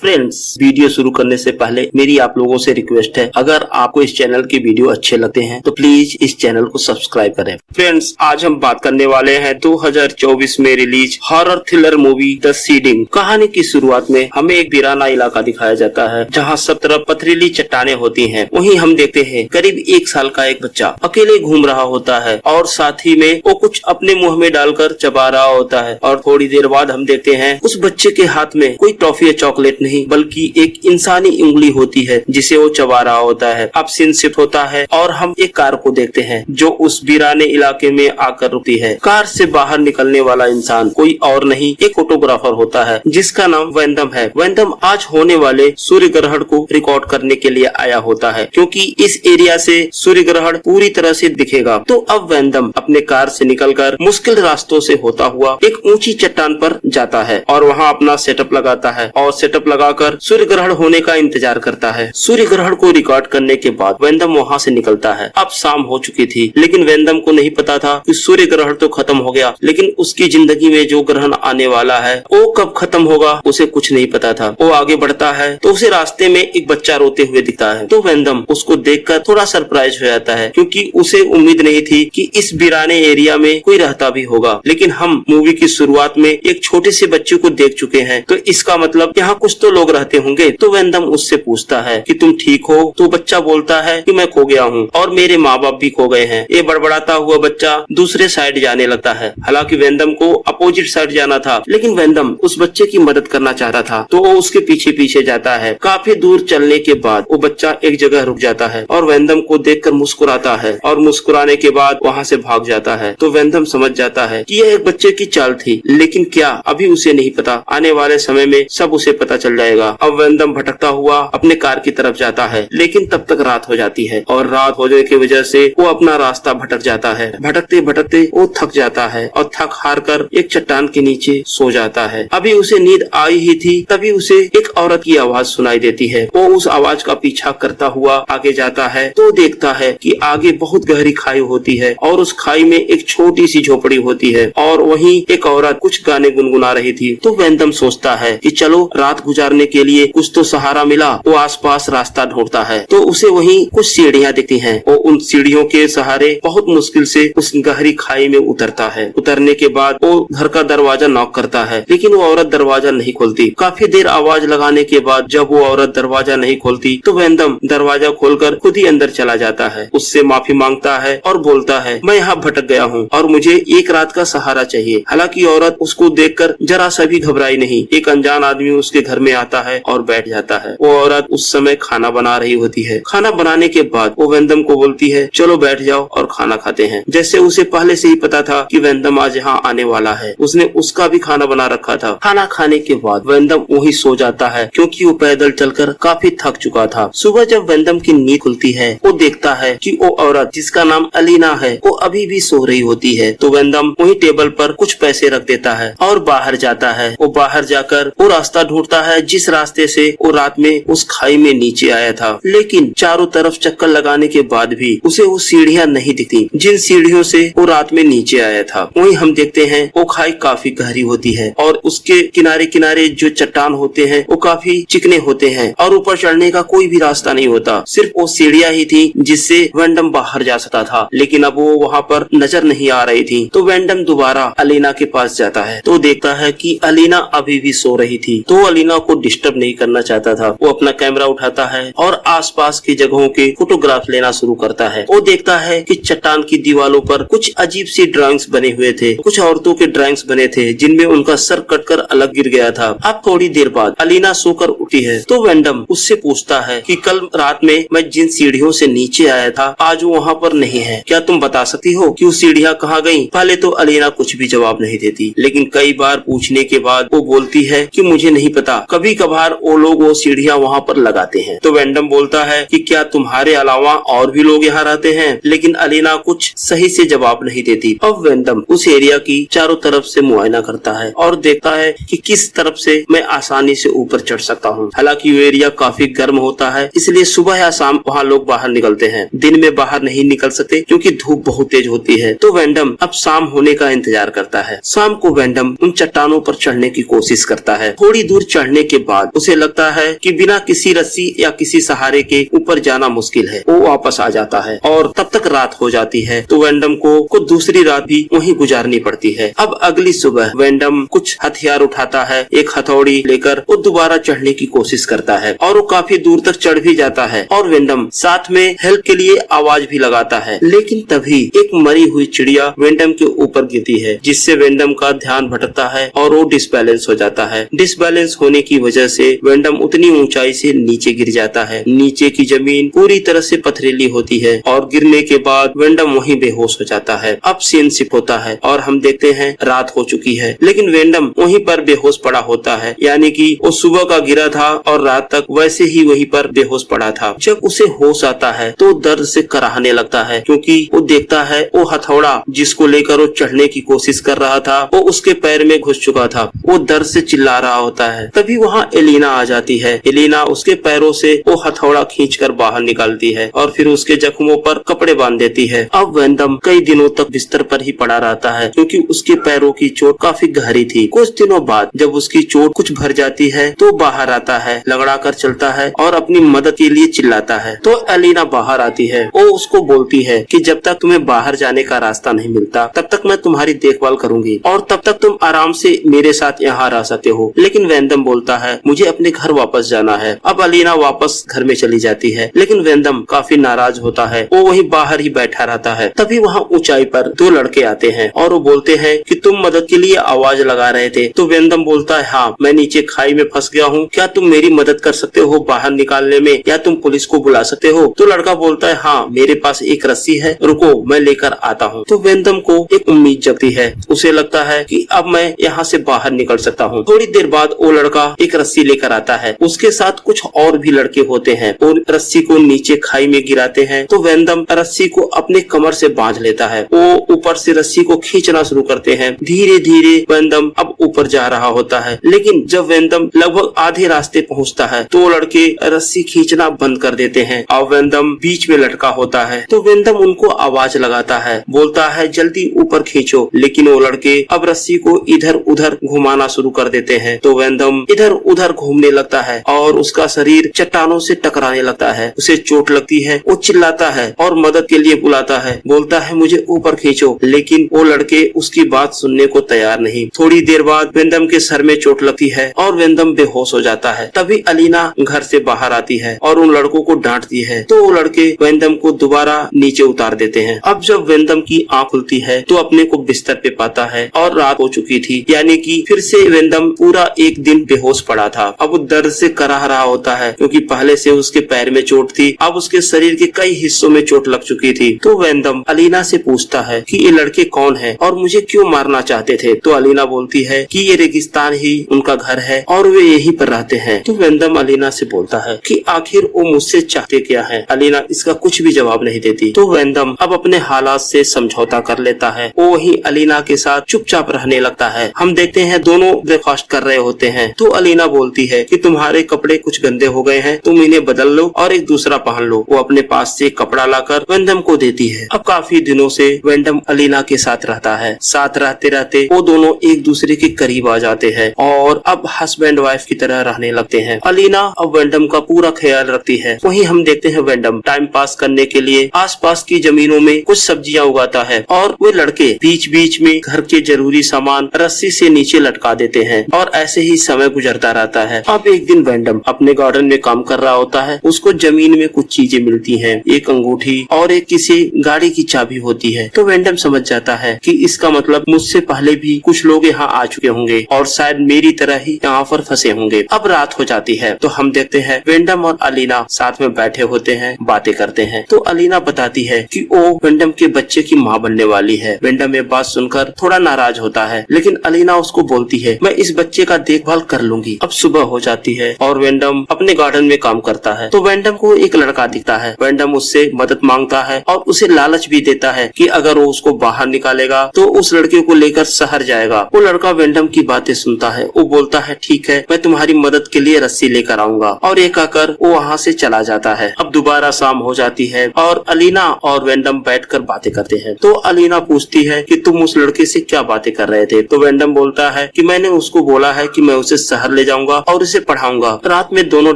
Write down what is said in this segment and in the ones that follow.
Friends, video शुरू करने से पहले मेरी आप लोगों से रिक्वेस्ट है, अगर आपको इस चैनल के वीडियो अच्छे लगते हैं तो प्लीज इस चैनल को सब्सक्राइब करें। फ्रेंड्स, आज हम बात करने वाले हैं 2024 में release horror thriller movie the seeding. कहानी की शुरुआत में हमें एक वीराना इलाका दिखाया जाता है जहाँ सब तरफ पथरीली चट्टानें होती हैं। वहीं हम देखते हैं करीब 1 साल का एक बच्चा अकेले घूम रहा होता है और साथ ही में वो कुछ अपने मुंह में डालकर चबा रहा होता है। और थोड़ी देर बाद हम देखते हैं उस बच्चे के हाथ में कोई टॉफी या चॉकलेट नहीं बल्कि एक इंसानी उंगली होती है जिसे वो चबा रहा होता है। अब सीन शिफ्ट होता है और हम एक कार को देखते हैं जो उस वीराने इलाके में आकर रुकती है। कार से बाहर निकलने वाला इंसान कोई और नहीं, एक फोटोग्राफर होता है जिसका नाम वैंदम है। वैंदम आज होने वाले सूर्य ग्रहण को रिकॉर्ड करने के लिए आया होता है क्योंकि इस एरिया से सूर्य ग्रहण पूरी तरह से दिखेगा। तो अब वैंदम अपने कार से निकलकर मुश्किल रास्तों से होता हुआ एक ऊंची चट्टान पर जाता है और वहाँ अपना सेटअप लगाता है और सेटअप लगाकर सूर्य ग्रहण होने का इंतजार करता है। सूर्य ग्रहण को रिकॉर्ड करने के बाद वैंदम वहाँ से निकलता है। अब शाम हो चुकी थी लेकिन वैंदम को नहीं पता था कि सूर्य ग्रहण तो खत्म हो गया, लेकिन उसकी जिंदगी में जो ग्रहण आने वाला है वो कब खत्म होगा उसे कुछ नहीं पता था। वो आगे बढ़ता है तो उसे रास्ते में एक बच्चा रोते हुए दिखता है। तो वैंदम उसको देखकर थोड़ा सरप्राइज हो जाता है क्योंकि उसे उम्मीद नहीं थी कि इस वीराने एरिया में कोई रहता भी होगा। लेकिन हम मूवी की शुरुआत में एक छोटे से बच्चे को देख चुके हैं तो इसका मतलब यहाँ कुछ तो लोग रहते होंगे। तो वैंदम उससे पूछता है कि तुम ठीक हो? तो बच्चा बोलता है कि मैं खो गया हूँ और मेरे माँ बाप भी खो गए हैं। ये बड़बड़ाता हुआ बच्चा दूसरे साइड जाने लगता है। हालांकि वैंदम को अपोजिट साइड जाना था लेकिन वैंदम उस बच्चे की मदद करना चाह रहा था तो वो उसके पीछे पीछे जाता है। काफी दूर चलने के बाद वो बच्चा एक जगह रुक जाता है और वैंदम को देखकर मुस्कुराता है और मुस्कुराने के बाद वहाँ से भाग जाता है। तो वैंदम समझ जाता है कि यह एक बच्चे की चाल थी, लेकिन क्या अभी उसे नहीं पता, आने वाले समय में सब उसे पता चल जाएगा। अब वैंदम भटकता हुआ अपने कार की तरफ जाता है लेकिन तब तक रात हो जाती है और रात होने की वजह से वो अपना रास्ता भटक जाता है। भटकते भटकते वो थक जाता है और थक हार कर एक चट्टान के नीचे सो जाता है। अभी उसे नींद आई ही थी तभी उसे एक औरत की आवाज सुनाई देती है। वो उस आवाज का पीछा करता हुआ आगे जाता है तो देखता है कि आगे बहुत गहरी खाई होती है और उस खाई में एक छोटी सी झोपड़ी होती है और वहीं एक औरत कुछ गाने गुनगुना रही थी। तो वैंदम सोचता है कि चलो रात गुजारने के लिए कुछ तो सहारा मिला। वो आसपास रास्ता ढूंढता है तो उसे वहीं कुछ सीढ़ियाँ दिखती हैं। वो उन सीढ़ियों के सहारे बहुत मुश्किल से उस गहरी खाई में उतरता है। उतरने के बाद वो घर का दरवाजा नॉक करता है लेकिन वो औरत दरवाजा नहीं खोलती। काफी देर आवाज लगाने के बाद जब वो औरत दरवाजा नहीं खोलती तो वैंदम दरवाजा खोलकर खुद ही अंदर चला जाता है। उससे माफी मांगता है और बोलता है मैं यहाँ भटक गया हूँ और मुझे एक रात का सहारा चाहिए। हालांकि औरत उसको देखकर जरा सा भी घबराई नहीं। एक अनजान आदमी उसके घर में आता है और बैठ जाता है। वो औरत उस समय खाना बना रही होती है। खाना बनाने के बाद वो वैंदम को बोलती है चलो बैठ जाओ और खाना खाते हैं। जैसे उसे पहले से ही पता था कि वैंदम आज यहाँ आने वाला है, उसने उसका भी खाना बना रखा था। खाना खाने के बाद वैंदम वहीं सो जाता है क्योंकि वो पैदल चलकर काफी थक चुका था। सुबह जब वैंदम की नींद खुलती है वो देखता है कि वो औरत जिसका नाम अलीना है वो अभी भी सो रही होती है। तो वैंदम वहीं टेबल पर कुछ पैसे रख देता है और बाहर जाता है। वो बाहर जाकर वो रास्ता ढूंढता है जिस रास्ते से वो रात में उस खाई में नीचे आया था। लेकिन चारों तरफ चक्कर लगाने के बाद भी उसे वो सीढ़ियाँ नहीं दिखती जिन सीढ़ियों से वो रात में नीचे आया था। वहीं हम देखते हैं वो खाई काफी गहरी होती है और उसके किनारे किनारे जो चट्टान होते हैं वो काफी चिकने होते हैं और ऊपर चढ़ने का कोई भी रास्ता नहीं होता। सिर्फ वो सीढ़ियाँ ही थी जिससे वैंडम बाहर जा सकता था, लेकिन अब वो वहाँ पर नजर नहीं आ रही थी। तो वैंडम दोबारा अलीना के पास जाता है तो देखता है कि अलीना अभी भी सो रही थी। तो अलीना को डिस्टर्ब नहीं करना चाहता था। वो अपना कैमरा उठाता है और आसपास की जगहों के फोटोग्राफ लेना शुरू करता है। वो देखता है कि चट्टान की दीवारों पर कुछ अजीब सी ड्राइंग्स बने हुए थे। कुछ औरतों के ड्राइंग्स बने थे जिनमें उनका सर कटकर अलग गिर गया था। अब थोड़ी देर बाद अलीना सोकर उठी है तो वैंडम उससे पूछता है कि कल रात में मैं जिन सीढ़ियों से नीचे आया था आज वो वहाँ पर नहीं है, क्या तुम बता सकती हो कि वो सीढ़ियाँ कहाँ गयी? पहले तो अलीना कुछ भी जवाब नहीं देती लेकिन कई बार पूछने के बाद वो बोलती है कि मुझे नहीं पता, कभी कभार वो लोग वो सीढ़ियाँ वहाँ पर लगाते हैं। तो वैंडम बोलता है कि क्या तुम्हारे अलावा और भी लोग यहाँ रहते हैं? लेकिन अलीना कुछ सही से जवाब नहीं देती। अब वैंडम उस एरिया की चारों तरफ से मुआयना करता है और देखता है कि किस तरफ से मैं आसानी से ऊपर चढ़ सकता हूँ। हालांकि वो एरिया काफी गर्म होता है इसलिए सुबह या शाम वहाँ लोग बाहर निकलते हैं। दिन में बाहर नहीं निकल सकते क्योंकि धूप बहुत तेज होती है। तो वैंडम अब शाम होने का इंतजार करता है। शाम को वैंडम उन चट्टानों पर चढ़ने की कोशिश करता है। थोड़ी दूर चढ़ने के बाद उसे लगता है कि बिना किसी रस्सी या किसी सहारे के ऊपर जाना मुश्किल है। वो वापस आ जाता है और तब तक रात हो जाती है। तो वेंडम को दूसरी रात भी वहीं गुजारनी पड़ती है। अब अगली सुबह वेंडम कुछ हथियार उठाता है, एक हथौड़ी लेकर वो दोबारा चढ़ने की कोशिश करता है और वो काफी दूर तक चढ़ भी जाता है और वेंडम साथ में हेल्प के लिए आवाज भी लगाता है। लेकिन तभी एक मरी हुई चिड़िया वेंडम के ऊपर गिरती है, जिससे वेंडम का ध्यान भटकता है और वो डिसबैलेंस हो जाता है। डिसबैलेंस होने की वजह से वेंडम उतनी ऊंचाई से नीचे गिर जाता है। नीचे की जमीन पूरी तरह से पथरीली होती है और गिरने के बाद वेंडम वहीं बेहोश हो जाता है। अब सीन शिफ्ट होता है और हम देखते हैं रात हो चुकी है, लेकिन वेंडम वहीं पर बेहोश पड़ा होता है, यानी कि वो सुबह का गिरा था और रात तक वैसे ही वहीं पर बेहोश पड़ा था। जब उसे होश आता है तो दर्द से कराहने लगता है, क्योंकि वो देखता है वो हथौड़ा जिसको लेकर वो चढ़ने की कोशिश कर रहा था वो उसके पैर में घुस चुका था। वो दर्द से चिल्ला रहा होता है। तभी वहाँ एलिना आ जाती है। एलिना उसके पैरों से वो हथौड़ा खींचकर बाहर निकालती है और फिर उसके जख्मों पर कपड़े बांध देती है। अब वेंडम कई दिनों तक बिस्तर पर ही पड़ा रहता है, क्योंकि उसके पैरों की चोट काफी गहरी थी। कुछ दिनों बाद जब उसकी चोट कुछ भर जाती है तो बाहर आता है, लगड़ा कर चलता है और अपनी मदद के लिए चिल्लाता है। तो एलिना बाहर आती है। वो उसको बोलती है कि जब तक तुम्हें बाहर जाने का रास्ता नहीं मिलता तब तक मैं तुम्हारी देखभाल करूंगी और तब तक तुम आराम से मेरे साथ यहाँ रह सकते हो। लेकिन वेंडम बोलता है मुझे अपने घर वापस जाना है। अब एलिना वापस घर में चली जाती है, लेकिन वेंडम काफी नाराज होता है। वो वहीं बाहर ही बैठा रहता है। तभी वहाँ ऊंचाई पर दो लड़के आते हैं और वो बोलते हैं कि तुम मदद के लिए आवाज लगा रहे थे। तो वेंडम बोलता है हाँ, मैं नीचे खाई में फंस गया हूँ, क्या तुम मेरी मदद कर सकते हो बाहर निकालने में, या तुम पुलिस को बुला सकते हो? तो लड़का बोलता है हाँ, मेरे पास एक रस्सी है, रुको मैं लेकर आता हूँ। तो वेंडम को एक उम्मीद जगती है। उसे लगता है कि अब मैं यहाँ से बाहर निकल सकता हूँ। थोड़ी देर बाद वो लड़का एक रस्सी लेकर आता है। उसके साथ कुछ और भी लड़के होते हैं और रस्सी को नीचे खाई में गिराते हैं। तो वेंडम रस्सी को अपने कमर से बांध लेता है। वो ऊपर से रस्सी को खींचना शुरू करते हैं। धीरे धीरे वेंडम अब ऊपर जा रहा होता है, लेकिन जब वेंडम लगभग आधे रास्ते पहुंचता है तो लड़के रस्सी खींचना बंद कर देते हैं और वेंडम बीच में लटका होता है। तो वेंडम उनको आवाज लगाता है, बोलता है जल्दी ऊपर खींचो, लेकिन वो लड़के अब रस्सी को इधर उधर घुमाना शुरू कर देते हैं। तो वेंडम इधर उधर घूमने लगता है और उसका शरीर चट्टानों से टकराने लगता है। उसे चोट लगती है। वो चिल्लाता है और मदद के लिए बुलाता है, बोलता है मुझे ऊपर खींचो, लेकिन वो लड़के उसकी बात सुनने को तैयार नहीं। थोड़ी देर बाद वेंडम के सर में चोट लगती है और वेंडम बेहोश हो जाता है। तभी एलिना घर से बाहर आती है और उन लड़कों को डांटती है। तो वो लड़के वेंडम को दोबारा नीचे उतार देते हैं। अब जब वेंडम की आंख खुलती है तो अपने को बिस्तर पे पाता है और रात हो चुकी थी, यानी कि फिर से वेंडम पूरा एक दिन बेहोश पड़ा था। अब वो दर्द से कराह रहा होता है, क्योंकि पहले से उसके पैर में चोट थी, अब उसके शरीर के कई हिस्सों में चोट लग चुकी थी। तो वेंडम एलिना से पूछता है कि ये लड़के कौन है और मुझे क्यों मारना चाहते थे? तो एलिना बोलती है कि ये रेगिस्तान ही उनका घर है और वे यहीं पर रहते हैं। तो वेंडम एलिना से बोलता है कि आखिर वो मुझसे चाहते क्या है? एलिना इसका कुछ भी जवाब नहीं देती। तो वेंडम अब अपने हालात से समझौता कर लेता है। वो वहीं एलिना के साथ चुपचाप रहने लगता है। हम देखते हैं दोनों ब्रेकफास्ट कर रहे होते हैं। तो एलिना बोलती है कि तुम्हारे कपड़े कुछ गंदे हो गए हैं, तुम इन्हें बदल लो और एक दूसरा पहन लो। वो अपने पास से कपड़ा लाकर वेंडम को देती है। अब काफी दिनों से वेंडम एलिना के साथ रहता है। साथ रहते रहते वो दोनों एक दूसरे के करीब आ जाते हैं और अब हस्बैंड वाइफ की तरह रहने लगते हैं। एलिना अब वेंडम का पूरा ख्याल रखती है। वहीं हम देखते हैं वेंडम टाइम पास करने के लिए आसपास की जमीनों में कुछ सब्जियां उगाता है और वे लड़के बीच बीच में घर के जरूरी सामान रस्सी से नीचे लटका देते हैं और ऐसे ही समय गुजरता रहता है। अब एक दिन वेंडम अपने गार्डन में काम कर रहा होता है। उसको जमीन में कुछ चीजें मिलती हैं, एक अंगूठी और एक किसी गाड़ी की चाबी होती है। तो वेंडम समझ जाता है कि इसका मतलब मुझसे पहले भी कुछ लोग यहाँ आ चुके होंगे और शायद मेरी तरह ही यहाँ पर फंसे होंगे। अब रात हो जाती है तो हम देखते हैं वेंडम और एलिना साथ में बैठे होते हैं, बातें करते हैं। तो एलिना बताती है कि वो वेंडम के बच्चे की माँ बनने वाली है। वेंडम ये बात सुनकर थोड़ा नाराज होता है, लेकिन एलिना उसको बोलती है मैं इस बच्चे का देखभाल कर लूंगी। अब सुबह हो जाती है और वेंडम अपने गार्डन में काम करता है। तो वेंडम को एक लड़का दिखता है। वेंडम उससे मदद मांगता है और उसे लालच भी देता है कि अगर वो उसको बाहर निकालेगा तो उस लड़के को लेकर शहर जाएगा। वो लड़का वेंडम की बातें सुनता है। वो बोलता है ठीक है, मैं तुम्हारी मदद के लिए रस्सी लेकर आऊंगा, और ये कहकर वो वहाँ से चला जाता है। अब दोबारा शाम हो जाती है और एलिना और वेंडम बैठकर बातें करते हैं। तो एलिना पूछती है कि तुम उस लड़के से क्या बातें कर रहे थे? तो वेंडम बोलता है कि मैंने उसको बोला है कि मैं उसे शहर ले ले जाऊंगा और उसे पढ़ाऊंगा। रात में दोनों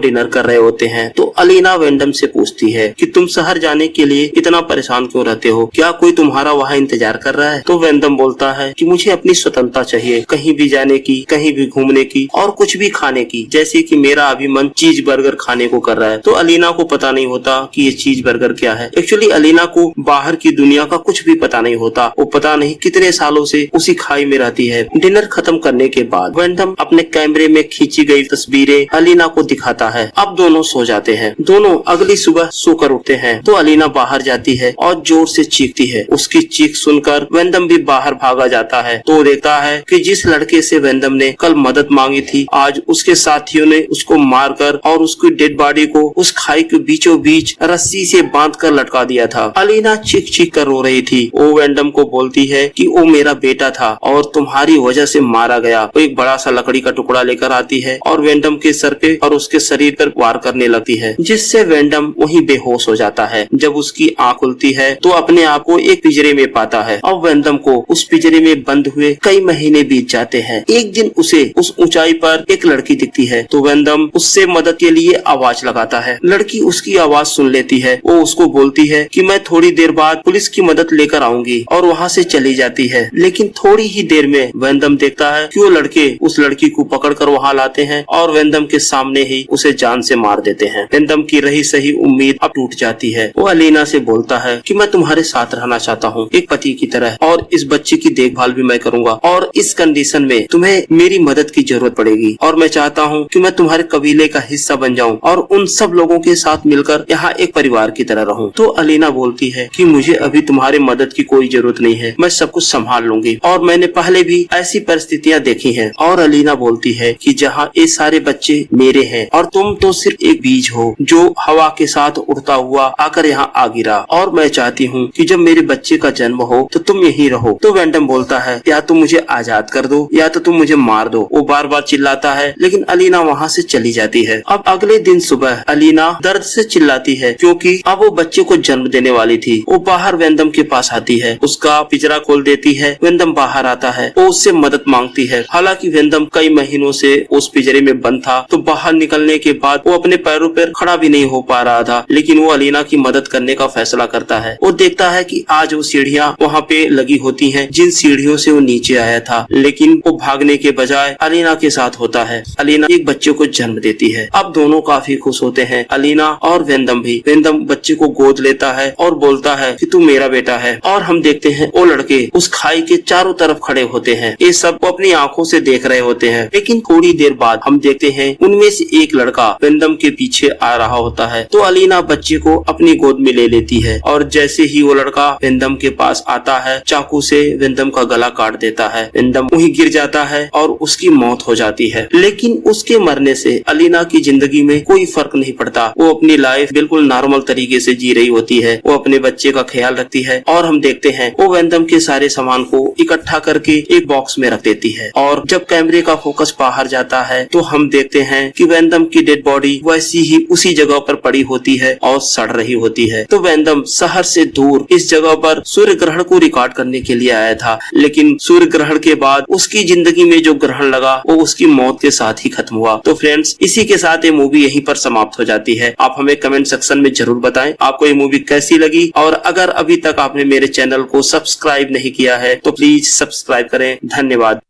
डिनर कर रहे होते हैं तो अलीना वेंडम से पूछती है कि तुम शहर जाने के लिए इतना परेशान क्यों रहते हो, क्या कोई तुम्हारा वहाँ इंतजार कर रहा है? तो वेंडम बोलता है कि मुझे अपनी स्वतंत्रता चाहिए, कहीं भी जाने की, कहीं भी घूमने की और कुछ भी खाने की, जैसे कि मेरा अभी मन चीज बर्गर खाने को कर रहा है। तो अलीना को पता नहीं होता कि ये चीज बर्गर क्या है। एक्चुअली अलीना को बाहर की दुनिया का कुछ भी पता नहीं होता, वो पता नहीं कितने सालों से उसी खाई में रहती है। डिनर खत्म करने के बाद वेंडम अपने कैमरे में खींची गई तस्वीरें अलीना को दिखाता है। अब दोनों सो जाते हैं। दोनों अगली सुबह सोकर उठते हैं तो अलीना बाहर जाती है और जोर से चीखती है। उसकी चीख सुनकर वेंडम भी बाहर भागा जाता है तो देखता है कि जिस लड़के से वेंडम ने कल मदद मांगी थी, आज उसके साथियों ने उसको मारकर और उसकी डेड बॉडी को उस खाई के बीचों बीच रस्सी से बांधकर लटका दिया था। अलीना चीख चीख कर रो रही थी। वो वेंडम को बोलती है कि वो मेरा बेटा था और तुम्हारी वजह से मारा गया। वो एक बड़ा सा लकड़ी का टुकड़ा लेकर आती है और वेंडम के सर पे और उसके शरीर पर वार करने लगती है, जिससे वेंडम वहीं बेहोश हो जाता है। जब उसकी आंख खुलती है तो अपने आप को एक पिंजरे में पाता है और वेंडम को उस पिंजरे में बंद हुए कई महीने बीत जाते हैं। एक दिन उसे उस ऊंचाई पर एक लड़की दिखती है तो वेंडम उससे मदद के लिए आवाज लगाता है। लड़की उसकी आवाज सुन लेती है। वो उसको बोलती है कि मैं थोड़ी देर बाद पुलिस की मदद लेकर आऊंगी और वहाँ से चली जाती है। लेकिन थोड़ी ही देर में वेंडम देखता है कि वो लड़के उस लड़की को पकड़कर वहाँ लाते हैं और वेंडम के सामने ही उसे जान से मार देते हैं। वेंडम की रही सही उम्मीद अब टूट जाती है। वो अलीना से बोलता है कि मैं तुम्हारे साथ रहना चाहता हूँ एक पति की तरह, और इस बच्चे की देखभाल भी मैं करूंगा, और इस कंडीशन में तुम्हें मेरी मदद की जरूरत पड़ेगी और मैं चाहता हूँ कि मैं तुम्हारे कबीले का हिस्सा बन जाऊँ और उन सब लोगों के साथ मिलकर यहाँ एक परिवार की तरह रहूँ। तो अलीना बोलती है कि मुझे अभी तुम्हारी मदद की कोई जरूरत नहीं है, मैं सब कुछ संभाल लूंगी और मैंने पहले भी ऐसी परिस्थितियाँ देखी हैं। और अलीना बोलती है कि जहाँ ये सारे बच्चे मेरे हैं और तुम तो सिर्फ एक बीज हो जो हवा के साथ उड़ता हुआ आकर यहाँ आ गिरा, और मैं चाहती हूँ कि जब मेरे बच्चे का जन्म हो तो तुम यहीं रहो। तो वेंडम बोलता है या तो मुझे आजाद कर दो या तो तुम मुझे मार दो। वो बार बार चिल्लाता है लेकिन अलीना वहाँ से चली जाती है। अब अगले दिन सुबह अलीना दर्द से चिल्लाती है क्योंकि अब वो बच्चे को जन्म देने वाली थी। वो बाहर वेंडम के पास आती है, उसका पिंजरा खोल देती है। वेंडम बाहर आता है, वो उससे मदद मांगती है। हालांकि वेंडम कई महीनों से उस पिंजरे में बंद था तो बाहर निकलने के बाद वो अपने पैरों पर खड़ा भी नहीं हो पा रहा था, लेकिन वो अलीना की मदद करने का फैसला करता है। वो देखता है कि आज वो सीढ़ियाँ वहाँ पे लगी होती हैं जिन सीढ़ियों से वो नीचे आया था, लेकिन वो भागने के बजाय अलीना के साथ होता है। अलीना एक बच्चे को जन्म देती है। अब दोनों काफी खुश होते हैं, अलीना और वेंडम भी। वेंडम बच्चे को गोद लेता है और बोलता है कि तू मेरा बेटा है। और हम देखते हैं वो लड़के उस खाई के चारों तरफ खड़े होते हैं। ये सब वो अपनी आंखों से देख रहे होते हैं। लेकिन थोड़ी देर बाद हम देखते हैं उनमें से एक लड़का वेंडम के पीछे आ रहा होता है तो अलीना बच्चे को अपनी गोद में ले लेती है और जैसे ही वो लड़का वेंडम के पास आता है चाकू से वेंडम का गला काट देता है। वेंडम वहीं गिर जाता है और उसकी मौत हो जाती है। लेकिन उसके मरने से अलीना की जिंदगी में कोई फर्क नहीं पड़ता। वो अपनी लाइफ बिल्कुल नॉर्मल तरीके से जी रही होती है। वो अपने बच्चे का ख्याल रखती है और हम देखते हैं वो वेंडम के सारे सामान को इकट्ठा करके एक बॉक्स में रख देती है। और जब कैमरे का फोकस बाहर जाता है तो हम देखते हैं कि वेंडम की डेड बॉडी वैसी ही उसी जगह पर पड़ी होती है और सड़ रही होती है। तो वेंडम शहर से दूर इस जगह पर सूर्य ग्रहण को रिकॉर्ड करने के लिए आया था, लेकिन सूर्य ग्रहण के बाद उसकी जिंदगी में जो ग्रहण लगा वो उसकी मौत के साथ ही खत्म हुआ। तो फ्रेंड्स, इसी के साथ ये मूवी यहीं पर समाप्त हो जाती है। आप हमें कमेंट सेक्शन में जरूर बताएं आपको ये मूवी कैसी लगी, और अगर अभी तक आपने मेरे चैनल को सब्सक्राइब नहीं किया है तो प्लीज सब्सक्राइब करें। धन्यवाद।